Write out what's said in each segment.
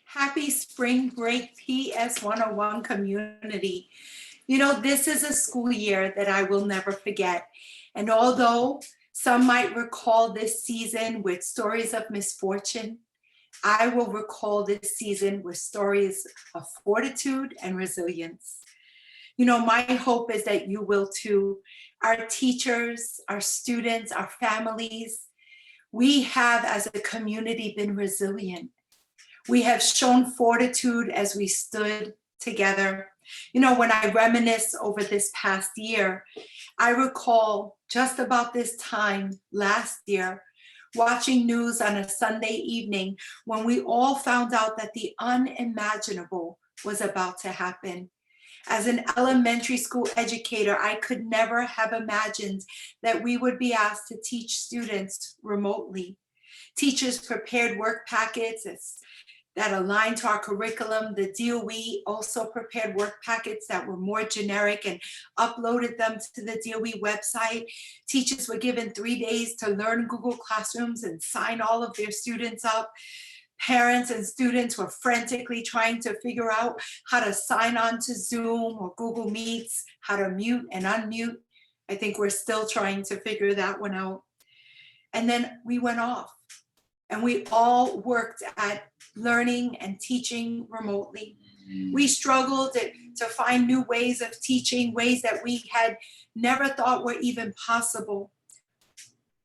Happy spring break PS 101 community. This is a school year that I will never forget. And although some might recall this season with stories of misfortune, I will recall this season with stories of fortitude and resilience. My hope is that you will too. Our teachers, our students, our families, we have as a community been resilient. We have shown fortitude as we stood together. When I reminisce over this past year, I recall just about this time last year, watching news on a Sunday evening when we all found out that the unimaginable was about to happen. As an elementary school educator, I could never have imagined that we would be asked to teach students remotely. Teachers prepared work packets that aligned to our curriculum. The DOE also prepared work packets that were more generic and uploaded them to the DOE website. Teachers were given 3 days to learn Google Classrooms and sign all of their students up. Parents and students were frantically trying to figure out how to sign on to Zoom or Google Meets, how to mute and unmute. I think we're still trying to figure that one out. And then we went off. And we all worked at learning and teaching remotely. We struggled to find new ways of teaching, ways that we had never thought were even possible.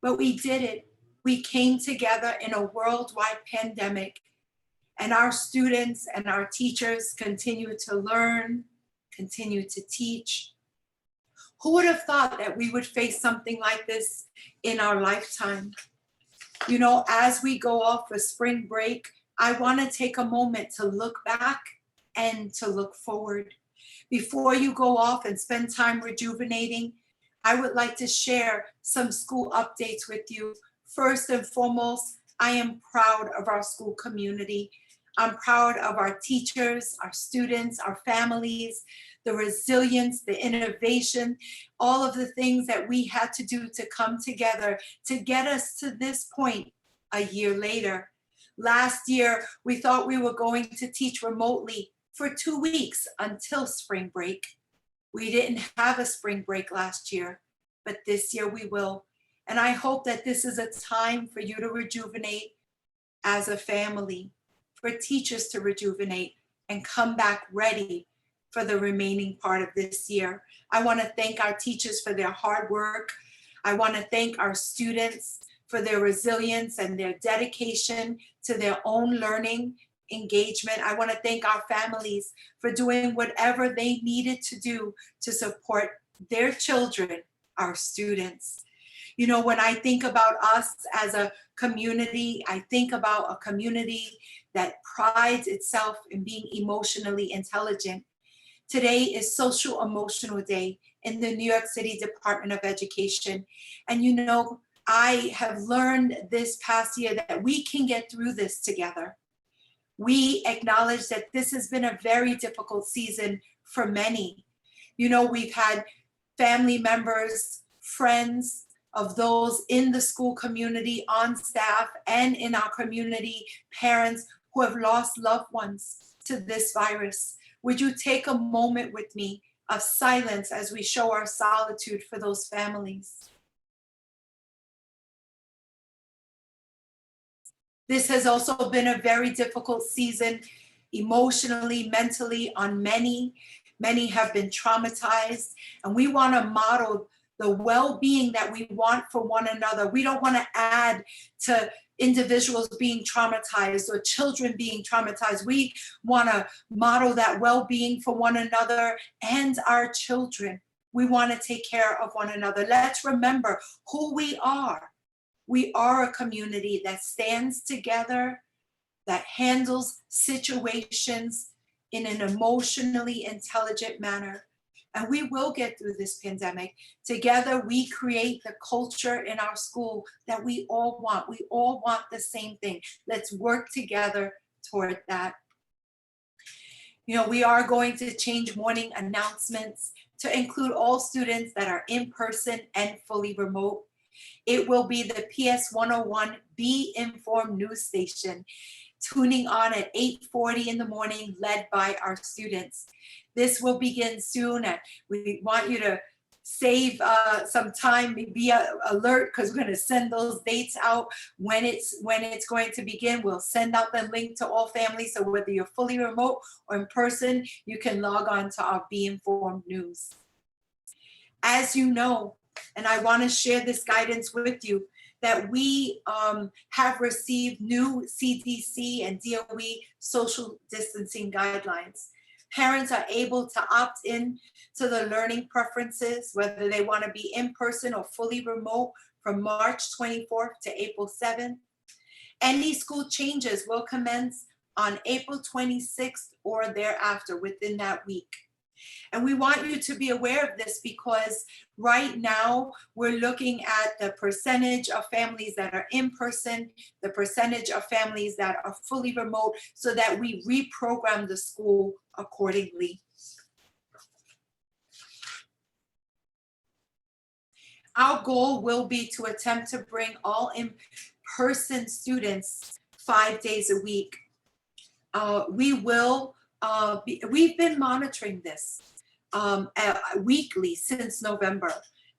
But we did it. We came together in a worldwide pandemic, and our students and our teachers continue to learn, continue to teach. Who would have thought that we would face something like this in our lifetime? As we go off for spring break, I want to take a moment to look back and to look forward. Before you go off and spend time rejuvenating, I would like to share some school updates with you. First and foremost, I am proud of our school community. I'm proud of our teachers, our students, our families, the resilience, the innovation, all of the things that we had to do to come together to get us to this point a year later. Last year, we thought we were going to teach remotely for 2 weeks until spring break. We didn't have a spring break last year, but this year we will. And I hope that this is a time for you to rejuvenate as a family, for teachers to rejuvenate and come back ready for the remaining part of this year. I want to thank our teachers for their hard work. I want to thank our students for their resilience and their dedication to their own learning engagement. I want to thank our families for doing whatever they needed to do to support their children, our students. When I think about us as a community, I think about a community that prides itself in being emotionally intelligent. Today is Social Emotional Day in the New York City Department of Education. And I have learned this past year that we can get through this together. We acknowledge that this has been a very difficult season for many. We've had family members, friends of those in the school community, on staff, and in our community, parents who have lost loved ones to this virus. Would you take a moment with me of silence as we show our solitude for those families? This has also been a very difficult season emotionally, mentally on many. Many have been traumatized, and we want to model the well-being that we want for one another. We don't want to add to individuals being traumatized or children being traumatized. We want to model that well-being for one another and our children. We want to take care of one another. Let's remember who we are. We are a community that stands together, that handles situations in an emotionally intelligent manner. And we will get through this pandemic. Together, we create the culture in our school that we all want. We all want the same thing. Let's work together toward that. We are going to change morning announcements to include all students that are in person and fully remote. It will be the PS 101 Be Informed news station. tuning on at 8:40 in the morning, led by our students. This will begin soon, and we want you to save some time, be alert, because we're going to send those dates out when it's going to begin. We'll send out the link to all families, so whether you're fully remote or in person, you can log on to our Be Informed news. As you know, and I want to share this guidance with you, that we have received new CDC and DOE social distancing guidelines. Parents are able to opt in to the learning preferences, whether they want to be in person or fully remote, from March 24th to April 7th. Any school changes will commence on April 26th or thereafter, within that week. And we want you to be aware of this, because right now we're looking at the percentage of families that are in person, the percentage of families that are fully remote, so that we reprogram the school accordingly. Our goal will be to attempt to bring all in-person students 5 days a week. We've been monitoring this weekly since November.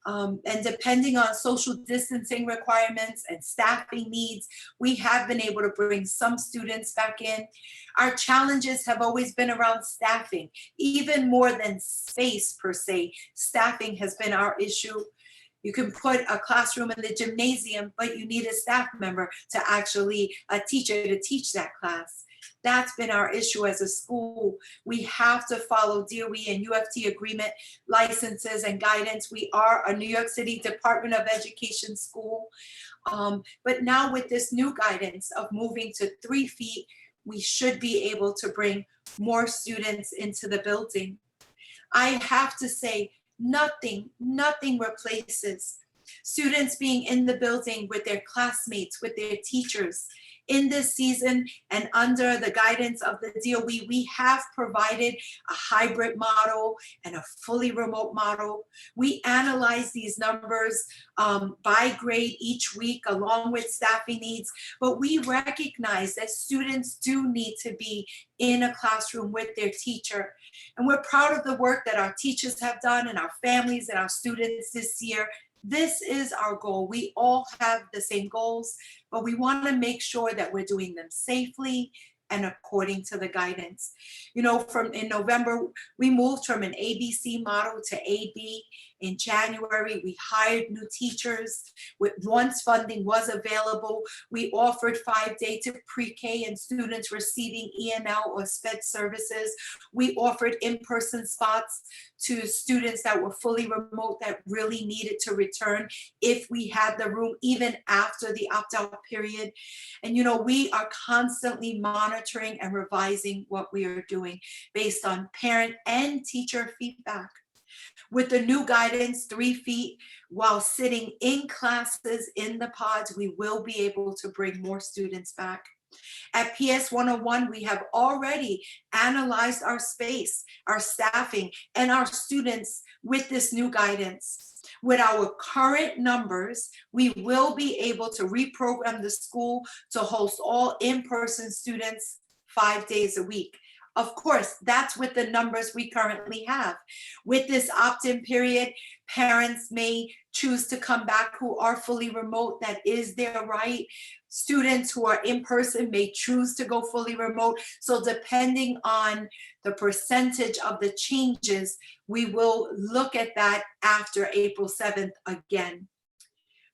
And depending on social distancing requirements and staffing needs, we have been able to bring some students back in. Our challenges have always been around staffing, even more than space per se. Staffing has been our issue. You can put a classroom in the gymnasium, but you need a staff member to actually, a teacher to teach that class. That's been our issue as a school. We have to follow DOE and UFT agreement licenses and guidance. We are a New York City Department of Education school. But now with this new guidance of moving to 3 feet, we should be able to bring more students into the building. I have to say, nothing replaces students being in the building with their classmates, with their teachers. In this season and under the guidance of the DOE, we have provided a hybrid model and a fully remote model. We analyze these numbers by grade each week, along with staffing needs, but we recognize that students do need to be in a classroom with their teacher. And we're proud of the work that our teachers have done, and our families and our students this year. This is our goal. We all have the same goals, but we want to make sure that we're doing them safely and according to the guidance. You know, in November, we moved from an ABC model to AB. In January, we hired new teachers. Once funding was available, we offered 5-day to pre-K and students receiving ENL or SPED services. We offered in-person spots to students that were fully remote that really needed to return if we had the room, even after the opt-out period. And you know, we are constantly monitoring and revising what we are doing based on parent and teacher feedback. With the new guidance, 3 feet, while sitting in classes in the pods, we will be able to bring more students back. At PS 101, we have already analyzed our space, our staffing, and our students with this new guidance. With our current numbers, we will be able to reprogram the school to host all in-person students 5 days a week. Of course, that's with the numbers we currently have. With this opt-in period, parents may choose to come back who are fully remote. That is their right. Students who are in person may choose to go fully remote. So depending on the percentage of the changes, we will look at that after April 7th again.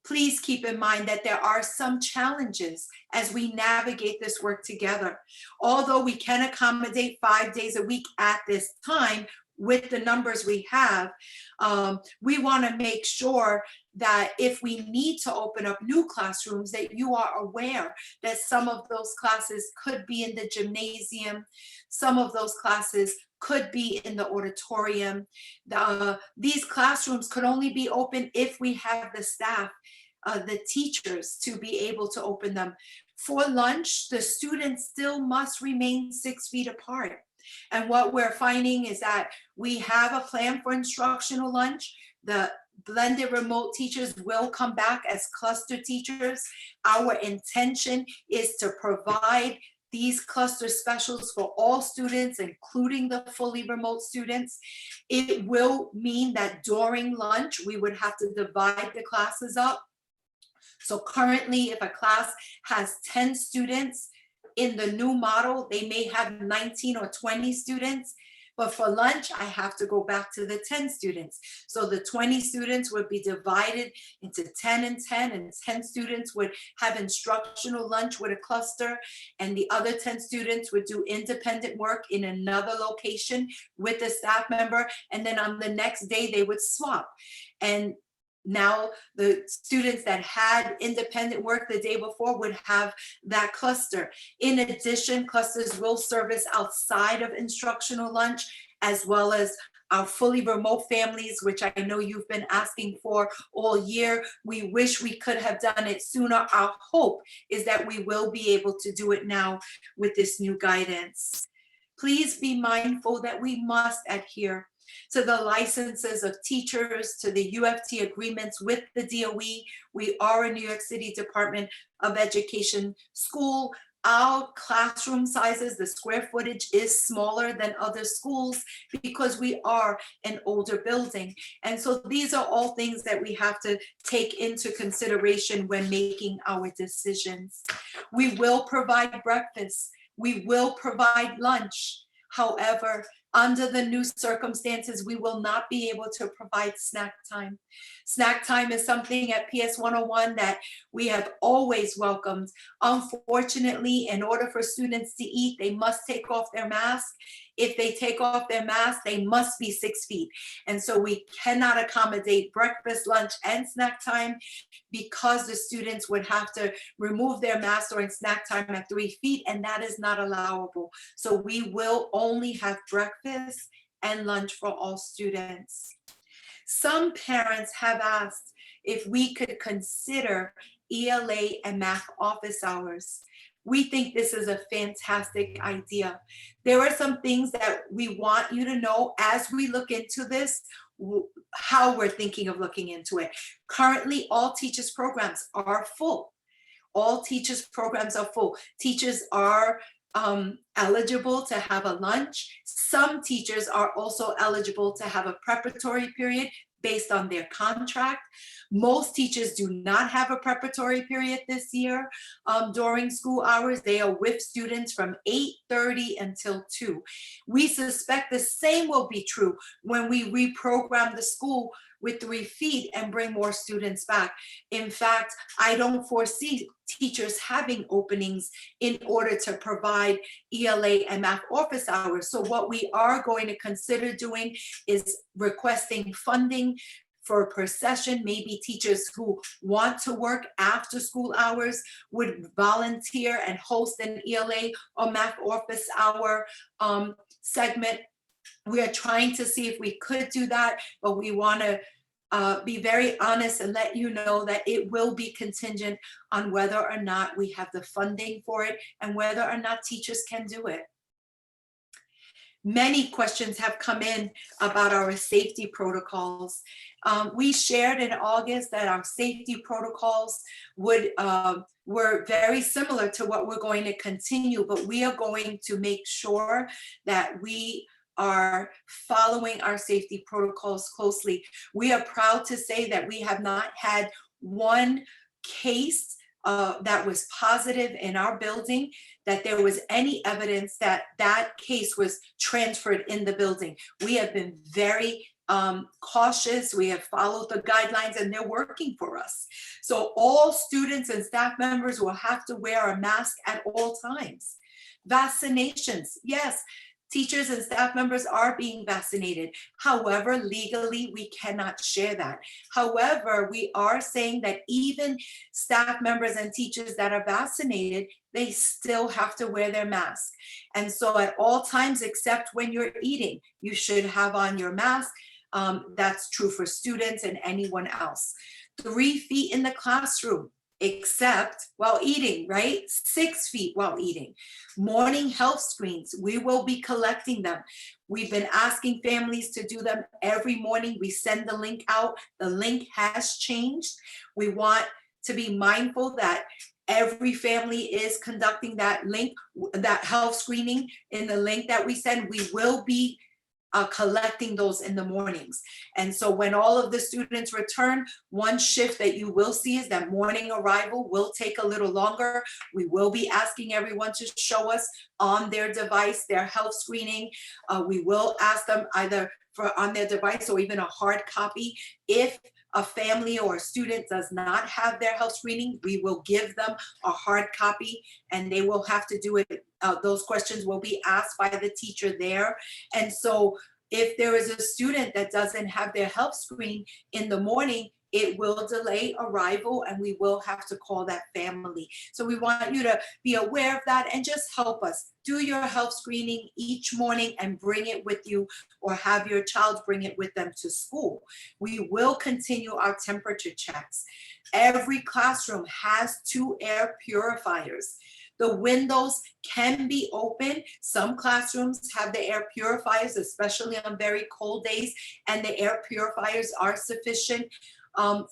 Please keep in mind that there are some challenges as we navigate this work together. Although we can accommodate 5 days a week at this time with the numbers we have, we want to make sure that if we need to open up new classrooms, that you are aware that some of those classes could be in the gymnasium, some of those classes could be in the auditorium. These classrooms could only be open if we have the staff, the teachers, to be able to open them. For lunch, the students still must remain 6 feet apart. And what we're finding is that we have a plan for instructional lunch. The blended remote teachers will come back as cluster teachers. Our intention is to provide these cluster specials for all students, including the fully remote students. It will mean that during lunch, we would have to divide the classes up. So currently, if a class has 10 students, in the new model, they may have 19 or 20 students. But for lunch, I have to go back to the 10 students. So the 20 students would be divided into 10 and 10, and 10 students would have instructional lunch with a cluster, and the other 10 students would do independent work in another location with a staff member. And then on the next day, they would swap. And now the students that had independent work the day before would have that cluster. In addition, clusters will service outside of instructional lunch, as well as our fully remote families, which I know you've been asking for all year. We wish we could have done it sooner. Our hope is that we will be able to do it now with this new guidance. Please be mindful that we must adhere to the licenses of teachers, to the UFT agreements with the DOE. We are a New York City Department of Education school. Our classroom sizes, the square footage is smaller than other schools because we are an older building. And so these are all things that we have to take into consideration when making our decisions. We will provide breakfast. We will provide lunch. However, under the new circumstances, we will not be able to provide snack time. Snack time is something at PS 101 that we have always welcomed. Unfortunately, in order for students to eat, they must take off their mask. If they take off their mask, they must be 6 feet. And so we cannot accommodate breakfast, lunch, and snack time because the students would have to remove their mask during snack time at 3 feet, and that is not allowable. So we will only have breakfast and lunch for all students. Some parents have asked if we could consider ELA and math office hours. We think this is a fantastic idea. There are some things that we want you to know as we look into this, how we're thinking of looking into it. Currently, all teachers' programs are full. All teachers' programs are full. Teachers are eligible to have a lunch. Some teachers are also eligible to have a preparatory period based on their contract. Most teachers do not have a preparatory period this year during school hours. They are with students from 8:30 until 2. We suspect the same will be true when we reprogram the school with 3 feet and bring more students back. In fact, I don't foresee teachers having openings in order to provide ELA and math office hours. So what we are going to consider doing is requesting funding for per session. Maybe teachers who want to work after school hours would volunteer and host an ELA or math office hour segment. We are trying to see if we could do that, but we want to be very honest and let you know that it will be contingent on whether or not we have the funding for it and whether or not teachers can do it. Many questions have come in about our safety protocols. We shared in August that our safety protocols were very similar to what we're going to continue, but we are going to make sure that we are following our safety protocols closely. We are proud to say that we have not had one case that was positive in our building, that there was any evidence that that case was transferred in the building. We have been very cautious. We have followed the guidelines and they're working for us. So all students and staff members will have to wear a mask at all times. Vaccinations, yes. Teachers and staff members are being vaccinated. However, legally, we cannot share that. However, we are saying that even staff members and teachers that are vaccinated, they still have to wear their mask. And so at all times, except when you're eating, you should have on your mask. That's true for students and anyone else. 3 feet in the classroom, except while eating, right? 6 feet while eating. Morning health screens, we will be collecting them. We've been asking families to do them every morning. We send the link out. The link has changed. We want to be mindful that Every family is conducting that health screening in the link that we send. We will be collecting those in the mornings. And so when all of the students return, one shift that you will see is that morning arrival will take a little longer. We will be asking everyone to show us on their device their health screening. We will ask them either on their device or even a hard copy. If a family or a student does not have their health screening, we will give them a hard copy and they will have to do it. Those questions will be asked by the teacher there. And so if there is a student that doesn't have their health screen in the morning, it will delay arrival and we will have to call that family. So we want you to be aware of that and just help us. Do your health screening each morning and bring it with you, or have your child bring it with them to school. We will continue our temperature checks. Every classroom has 2 air purifiers. The windows can be open. Some classrooms have the air purifiers, especially on very cold days, and the air purifiers are sufficient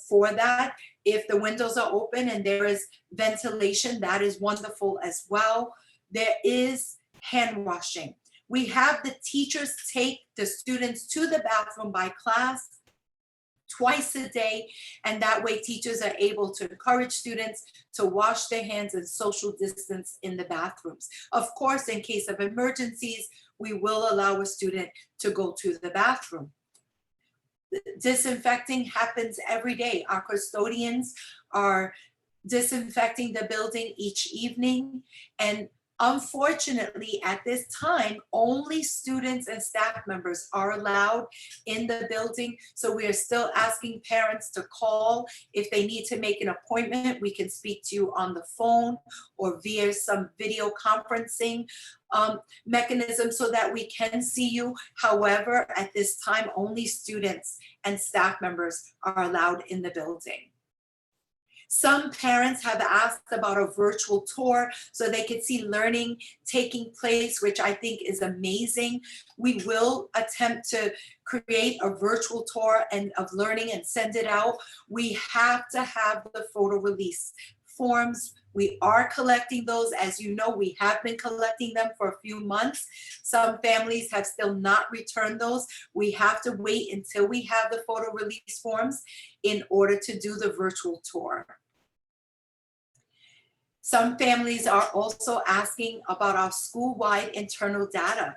for that. If the windows are open and there is ventilation, that is wonderful as well. There is hand washing. We have the teachers take the students to the bathroom by class twice a day, and that way teachers are able to encourage students to wash their hands and social distance in the bathrooms. Of course, in case of emergencies, we will allow a student to go to the bathroom. Disinfecting happens every day. Our custodians are disinfecting the building each evening, and unfortunately, at this time, only students and staff members are allowed in the building. So we are still asking parents to call. If they need to make an appointment, we can speak to you on the phone or via some video conferencing mechanism so that we can see you. However, at this time, only students and staff members are allowed in the building. Some parents have asked about a virtual tour so they could see learning taking place, which I think is amazing. We will attempt to create a virtual tour of learning and send it out. We have to have the photo release forms. We are collecting those. As you know, we have been collecting them for a few months. Some families have still not returned those. We have to wait until we have the photo release forms in order to do the virtual tour. Some families are also asking about our school-wide internal data.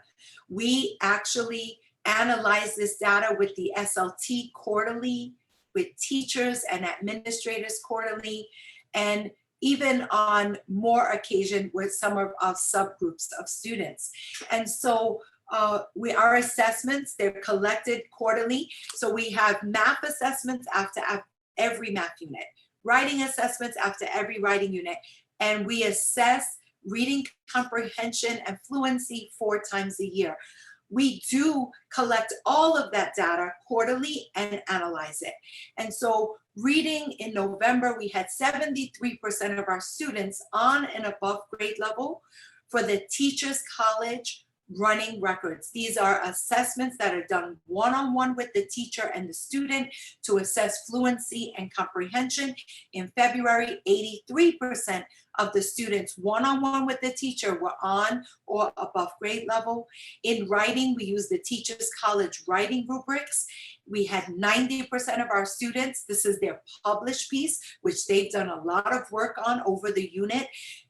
We actually analyze this data with the SLT quarterly, with teachers and administrators quarterly, and even on more occasion with some of our subgroups of students. And so our assessments, they're collected quarterly. So we have math assessments after every math unit, writing assessments after every writing unit, and we assess reading comprehension and fluency 4 times a year. We do collect all of that data quarterly and analyze it. And so reading in November, we had 73% of our students on and above grade level for the Teachers College running records. These are assessments that are done one-on-one with the teacher and the student to assess fluency and comprehension. In February, 83% of the students one-on-one with the teacher were on or above grade level. In writing, we use the Teachers College writing rubrics. We had 90% of our students, this is their published piece, which they've done a lot of work on over the unit,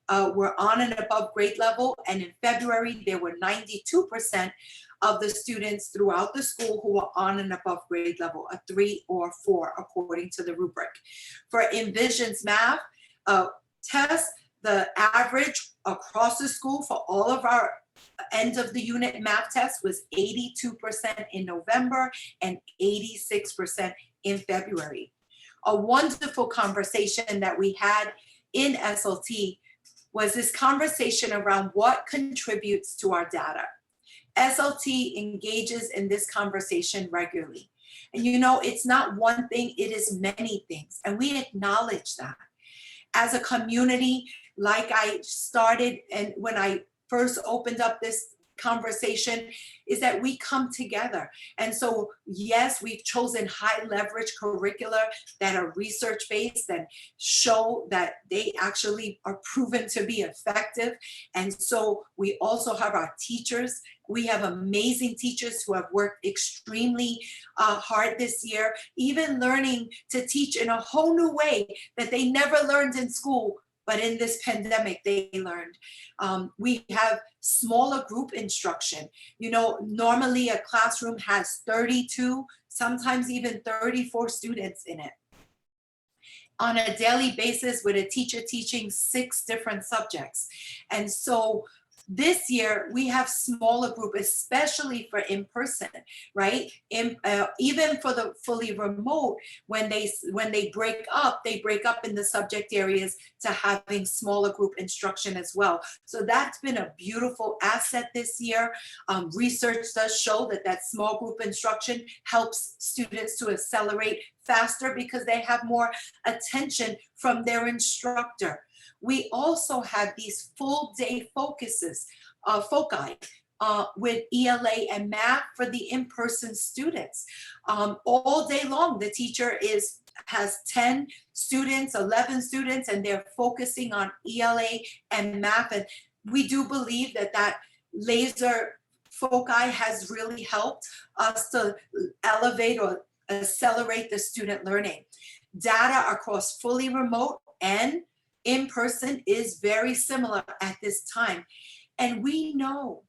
were on and above grade level. And in February, there were 92% of the students throughout the school who were on and above grade level, a 3 or 4, according to the rubric. For Envision's math test, the average across the school for all of our end of the unit math test was 82% in November and 86% in February. A wonderful conversation that we had in SLT was this conversation around what contributes to our data. SLT engages in this conversation regularly. And you know, it's not one thing, it is many things. And we acknowledge that. As a community, like I started and when I first opened up this conversation is that we come together. And so, yes, we've chosen high leverage curricula that are research based and show that they actually are proven to be effective. And so we also have our teachers. We have amazing teachers who have worked extremely hard this year, even learning to teach in a whole new way that they never learned in school, but in this pandemic they learned. We have smaller group instruction. You know, normally a classroom has 32, sometimes even 34 students in it on a daily basis, with a teacher teaching 6 different subjects. And so this year we have smaller group, especially for in-person, right? Even for the fully remote, when they break up in the subject areas to having smaller group instruction as well. So that's been a beautiful asset this year. Research does show that small group instruction helps students to accelerate faster because they have more attention from their instructor. We also have these full day foci with ELA and math for the in-person students. All day long, the teacher has 10 students, 11 students, and they're focusing on ELA and math. And we do believe that laser foci has really helped us to elevate or accelerate the student learning. Data across fully remote and in person is very similar at this time. And we know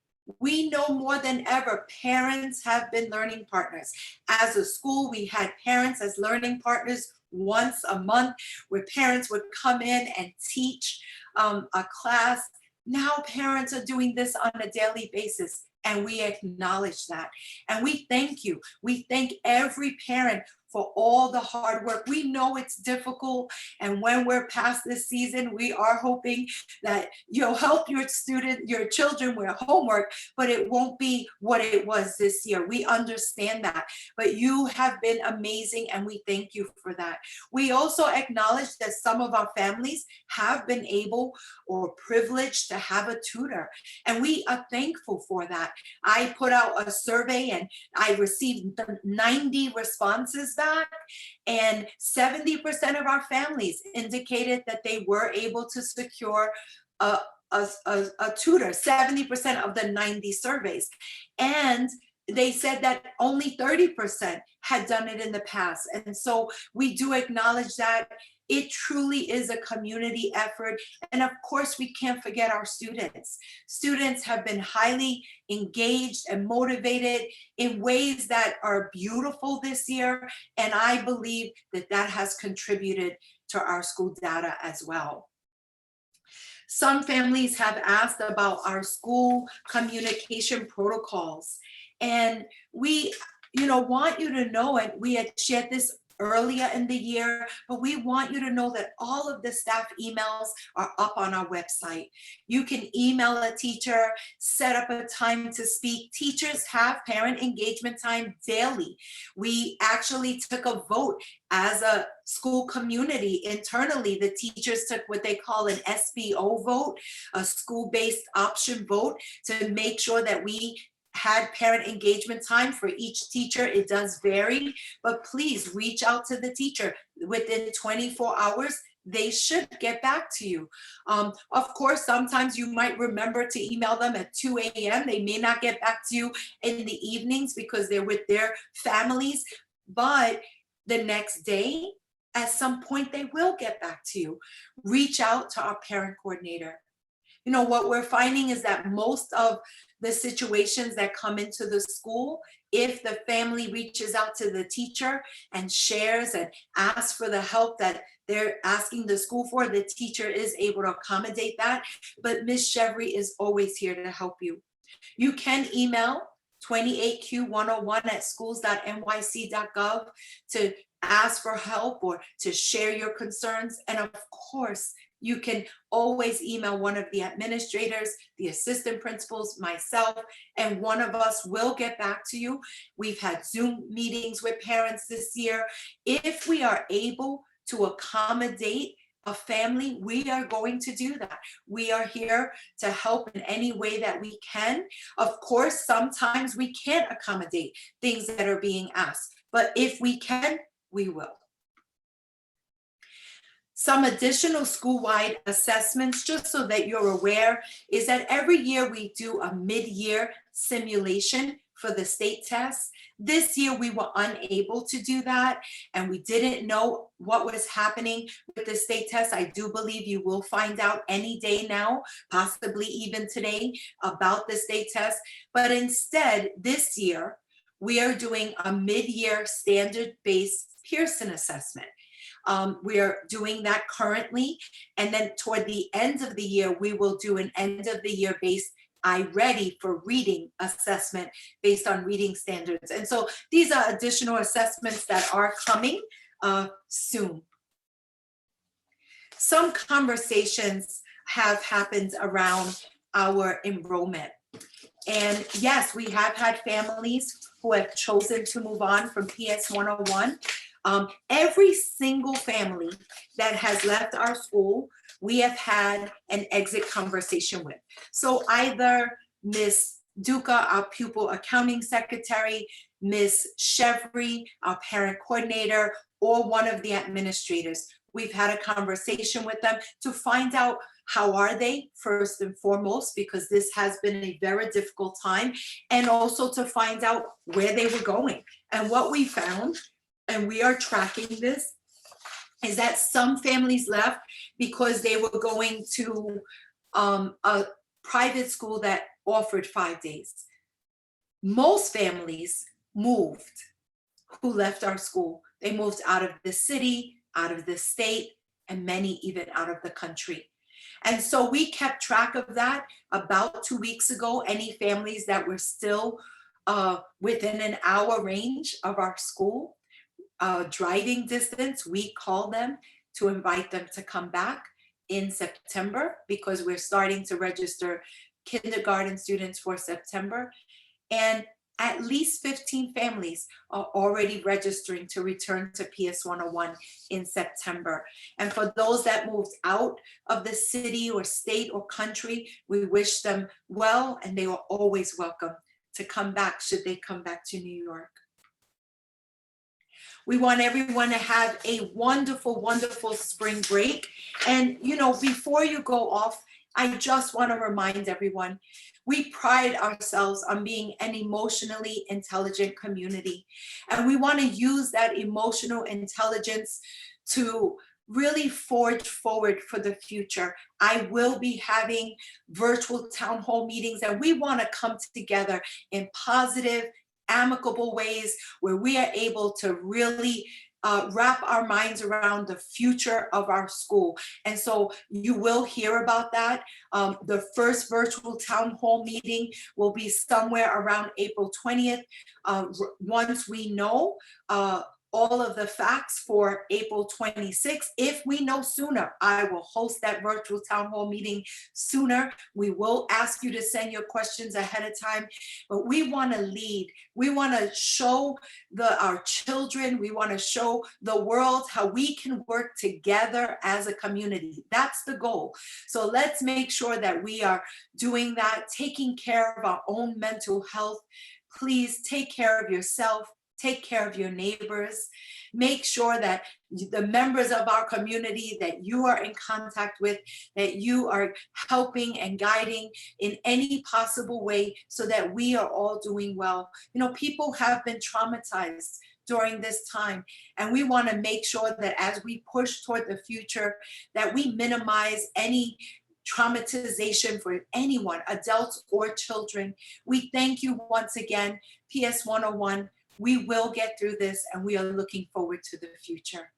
more than ever, parents have been learning partners. As a school, we had parents as learning partners once a month, where parents would come in and teach a class. Now parents are doing this on a daily basis, and we acknowledge that. And we thank you. We thank every parent for all the hard work. We know it's difficult, and when we're past this season, we are hoping that you'll help your children with homework, but it won't be what it was this year. We understand that, but you have been amazing, and we thank you for that. We also acknowledge that some of our families have been able or privileged to have a tutor, and we are thankful for that. I put out a survey and I received 90 responses back, and 70% of our families indicated that they were able to secure a tutor, 70% of the 90 surveys. And they said that only 30% had done it in the past. And so we do acknowledge that it truly is a community effort. And of course, we can't forget our students. Students have been highly engaged and motivated in ways that are beautiful this year. And I believe that has contributed to our school data as well. Some families have asked about our school communication protocols. And we, want you to know, and we had shared this earlier in the year, but we want you to know that all of the staff emails are up on our website. You can email a teacher, set up a time to speak. Teachers have parent engagement time daily. We actually took a vote as a school community internally. The teachers took what they call an SBO vote, a school-based option vote, to make sure that we had parent engagement time for each teacher. It does vary, but please reach out to the teacher. Within 24 hours, they should get back to you. Of course, sometimes you might remember to email them at 2 a.m. They may not get back to you in the evenings because they're with their families, but the next day, at some point, they will get back to you. Reach out to our parent coordinator. What we're finding is that most of the situations that come into the school, if the family reaches out to the teacher and shares and asks for the help that they're asking the school for, the teacher is able to accommodate that. But Ms. Chevry is always here to help you. You can email 28Q101@schools.nyc.gov to ask for help or to share your concerns. And of course, you can always email one of the administrators, the assistant principals, myself, and one of us will get back to you. We've had Zoom meetings with parents this year. If we are able to accommodate a family, we are going to do that. We are here to help in any way that we can. Of course, sometimes we can't accommodate things that are being asked, but if we can, we will. Some additional school-wide assessments, just so that you're aware, is that every year we do a mid-year simulation for the state tests. This year we were unable to do that, and we didn't know what was happening with the state test. I do believe you will find out any day now, possibly even today, about the state test. But instead, this year, we are doing a mid-year standard-based Pearson assessment. We are doing that currently, and then toward the end of the year, we will do an end of the year based iReady for reading assessment based on reading standards. And so these are additional assessments that are coming soon. Some conversations have happened around our enrollment. And yes, we have had families who have chosen to move on from PS 101. Every single family that has left our school, we have had an exit conversation with. So either Ms. Duca, our pupil accounting secretary, Ms. Chevry, our parent coordinator, or one of the administrators. We've had a conversation with them to find out how are they, first and foremost, because this has been a very difficult time, and also to find out where they were going. And what we found, and we are tracking this, is that some families left because they were going to a private school that offered 5 days. Most families moved who left our school. They moved out of the city, out of the state, and many even out of the country. And so we kept track of that. About 2 weeks ago, any families that were still within an hour range of our school, driving distance, we called them to invite them to come back in September, because we're starting to register kindergarten students for September. And at least 15 families are already registering to return to PS 101 in September. And for those that moved out of the city or state or country, we wish them well, and they are always welcome to come back should they come back to New York. We want everyone to have a wonderful, wonderful spring break. And, you know, before you go off, I just want to remind everyone, we pride ourselves on being an emotionally intelligent community. And we want to use that emotional intelligence to really forge forward for the future. I will be having virtual town hall meetings, and we want to come together in positive, amicable ways where we are able to really wrap our minds around the future of our school. And so you will hear about that. The first virtual town hall meeting will be somewhere around April 20th. Once we know all of the facts for April 26th. If we know sooner, I will host that virtual town hall meeting sooner. We will ask you to send your questions ahead of time, but we want to lead. We want to show our children, we want to show the world how we can work together as a community. That's the goal. So let's make sure that we are doing that, taking care of our own mental health. Please take care of yourself. Take care of your neighbors. Make sure that the members of our community that you are in contact with, that you are helping and guiding in any possible way so that we are all doing well. You know, people have been traumatized during this time, and we want to make sure that as we push toward the future, that we minimize any traumatization for anyone, adults or children. We thank you once again, PS 101. We will get through this, and we are looking forward to the future.